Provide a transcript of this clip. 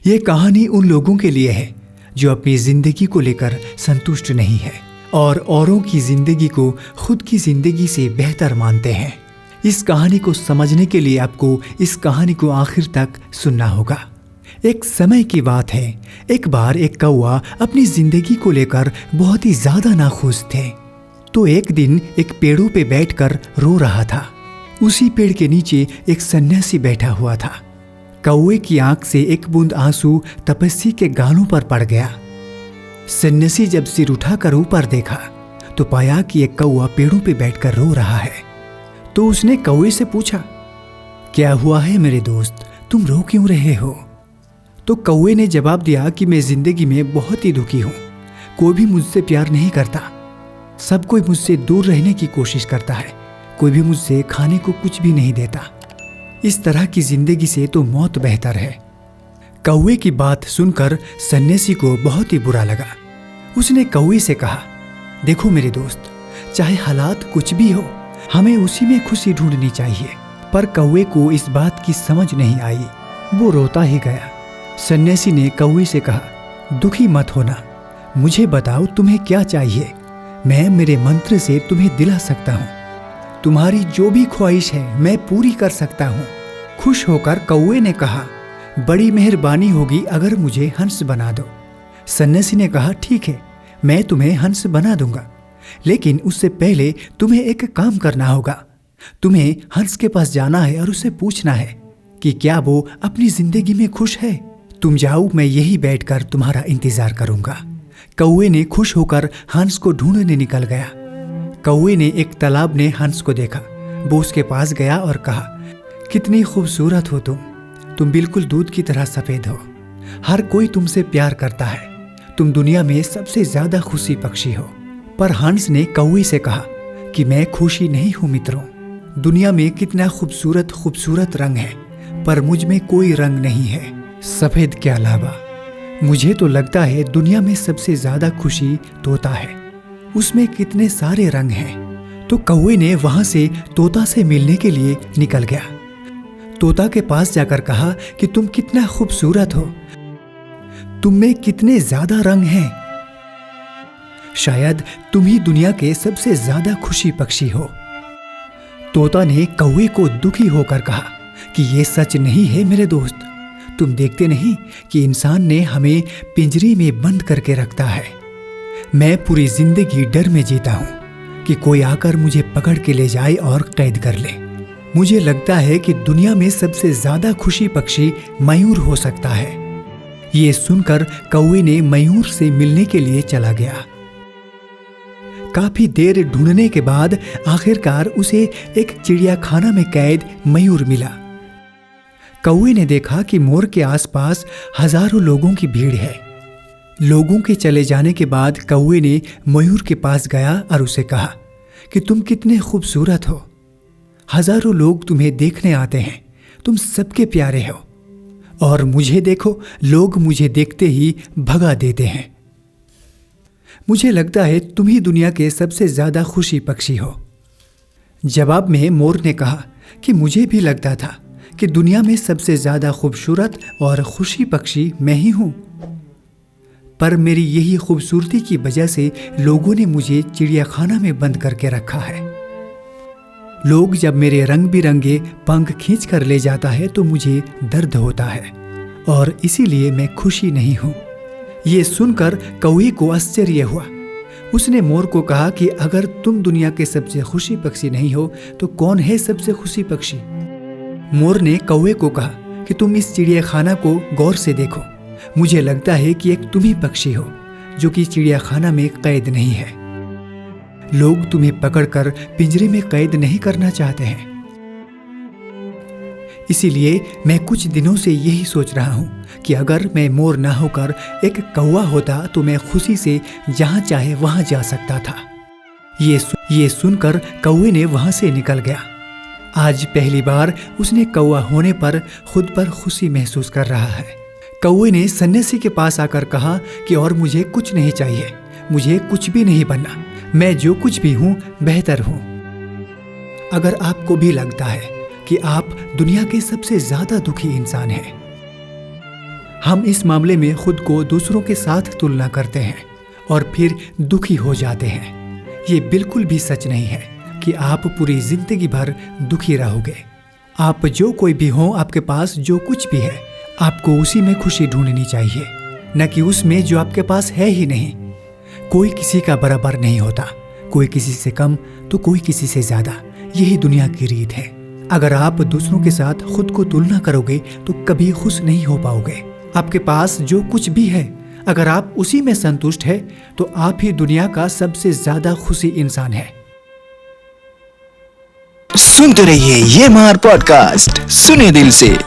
ये कहानी उन लोगों के लिए है जो अपनी जिंदगी को लेकर संतुष्ट नहीं है और औरों की जिंदगी को खुद की जिंदगी से बेहतर मानते हैं। इस कहानी को समझने के लिए आपको इस कहानी को आखिर तक सुनना होगा। एक समय की बात है, एक बार एक कौवा अपनी जिंदगी को लेकर बहुत ही ज्यादा नाखुश थे। तो एक दिन एक पेड़ों पे बैठकर रो रहा था। उसी पेड़ के नीचे एक सन्यासी बैठा हुआ था। कौवे की आंख से एक बूंद आंसू तपस्वी के गालों पर पड़ गया। सन्यासी जब सिर उठाकर ऊपर देखा तो पाया कि एक कौवा पेड़ों पे बैठकर रो रहा है। तो उसने कौवे से पूछा, क्या हुआ है मेरे दोस्त, तुम रो क्यों रहे हो? तो कौवे ने जवाब दिया कि मैं जिंदगी में बहुत ही दुखी हूं। कोई भी मुझसे प्यार नहीं करता, सब कोई मुझसे दूर रहने की कोशिश करता है, कोई भी मुझसे खाने को कुछ भी नहीं देता। इस तरह की जिंदगी से तो मौत बेहतर है। कौवे की बात सुनकर सन्यासी को बहुत ही बुरा लगा। उसने कौवे से कहा, देखो मेरे दोस्त, चाहे हालात कुछ भी हो, हमें उसी में खुशी ढूंढनी चाहिए। पर कौवे को इस बात की समझ नहीं आई, वो रोता ही गया। सन्यासी ने कौवे से कहा, दुखी मत होना, मुझे बताओ तुम्हें क्या चाहिए, मैं मेरे मंत्र से तुम्हें दिला सकता हूँ। तुम्हारी जो भी ख्वाहिश है मैं पूरी कर सकता हूँ। खुश होकर कौवे ने कहा, बड़ी मेहरबानी होगी अगर मुझे हंस बना दो। सन्यासी ने कहा, ठीक है, मैं तुम्हें हंस बना दूंगा, लेकिन उससे पहले तुम्हें एक काम करना होगा। तुम्हें हंस के पास जाना है और उससे पूछना है कि क्या वो अपनी जिंदगी में खुश है। तुम जाओ, मैं यही बैठकर तुम्हारा इंतजार करूंगा। कौवे ने खुश होकर हंस को ढूंढने निकल गया। कौवे ने एक तालाब में हंस को देखा। वो उसके पास गया और कहा, कितनी खूबसूरत हो तुम बिल्कुल दूध की तरह सफेद हो। हर कोई तुमसे प्यार करता है, तुम दुनिया में सबसे ज्यादा खुशी पक्षी हो। पर हंस ने कौवे से कहा कि मैं खुशी नहीं हूं मित्रों, दुनिया में कितना खूबसूरत खूबसूरत रंग है, पर मुझ में कोई रंग नहीं है सफेद के अलावा। मुझे तो लगता है दुनिया में सबसे ज्यादा खुशी तोता है, उसमें कितने सारे रंग हैं। तो कौवे ने वहां से तोता से मिलने के लिए निकल गया। तोता के पास जाकर कहा कि तुम कितना खूबसूरत हो, तुम में कितने ज्यादा रंग हैं, शायद तुम ही दुनिया के सबसे ज्यादा खुशी पक्षी हो। तोता ने कौवे को दुखी होकर कहा कि ये सच नहीं है मेरे दोस्त, तुम देखते नहीं कि इंसान ने हमें पिंजरे में बंद करके रखता है। मैं पूरी जिंदगी डर में जीता हूं कि कोई आकर मुझे पकड़ के ले जाए और कैद कर ले। मुझे लगता है कि दुनिया में सबसे ज्यादा खुशी पक्षी मयूर हो सकता है। ये सुनकर कौवे ने मयूर से मिलने के लिए चला गया। काफी देर ढूंढने के बाद आखिरकार उसे एक चिड़ियाखाना में कैद मयूर मिला। कौवे ने देखा कि मोर के आसपास हजारों लोगों की भीड़ है। लोगों के चले जाने के बाद कौवे ने मयूर के पास गया और उसे कहा कि तुम कितने खूबसूरत हो, हजारों लोग तुम्हें देखने आते हैं, तुम सबके प्यारे हो, और मुझे देखो, लोग मुझे देखते ही भगा देते हैं। मुझे लगता है तुम ही दुनिया के सबसे ज्यादा खुशी पक्षी हो। जवाब में मोर ने कहा कि मुझे भी लगता था कि दुनिया में सबसे ज्यादा खूबसूरत और खुशी पक्षी मैं ही हूं, पर मेरी यही खूबसूरती की वजह से लोगों ने मुझे चिड़ियाखाना में बंद करके रखा है। लोग जब मेरे रंग बिरंगे पंख खींच कर ले जाता है तो मुझे दर्द होता है, और इसीलिए मैं खुशी नहीं हूं। ये सुनकर कौवे को आश्चर्य हुआ। उसने मोर को कहा कि अगर तुम दुनिया के सबसे खुशी पक्षी नहीं हो तो कौन है सबसे खुशी पक्षी? मोर ने कौवे को कहा कि तुम इस चिड़ियाखाना को गौर से देखो, मुझे लगता है कि एक तुम ही पक्षी हो जो कि चिड़ियाखाना में कैद नहीं है। लोग तुम्हें पकड़कर पिंजरे में कैद नहीं करना चाहते हैं। इसीलिए मैं कुछ दिनों से यही सोच रहा हूं कि अगर मैं मोर ना होकर एक कौवा होता तो मैं खुशी से जहां चाहे वहां जा सकता था। ये सुनकर कौवे ने वहां से निकल गया। आज पहली बार उसने कौवा होने पर खुद पर खुशी महसूस कर रहा है। कौवे ने सन्यासी के पास आकर कहा कि और मुझे कुछ नहीं चाहिए, मुझे कुछ भी नहीं बनना, मैं जो कुछ भी हूं बेहतर हूं। अगर आपको भी लगता है कि आप दुनिया के सबसे ज्यादा दुखी इंसान हैं, हम इस मामले में खुद को दूसरों के साथ तुलना करते हैं और फिर दुखी हो जाते हैं। ये बिल्कुल भी सच नहीं है कि आप पूरी जिंदगी भर दुखी रहोगे। आप जो कोई भी हो, आपके पास जो कुछ भी है, आपको उसी में खुशी ढूंढनी चाहिए, न कि उसमें जो आपके पास है ही नहीं। कोई किसी का बराबर नहीं होता, कोई किसी से कम तो कोई किसी से ज्यादा। यही दुनिया की रीत है। अगर आप दूसरों के साथ खुद को तुलना करोगे तो कभी खुश नहीं हो पाओगे। आपके पास जो कुछ भी है, अगर आप उसी में संतुष्ट है तो आप ही दुनिया का सबसे ज्यादा खुशी इंसान है। सुनते रहिए ये महार पॉडकास्ट, सुने दिल से।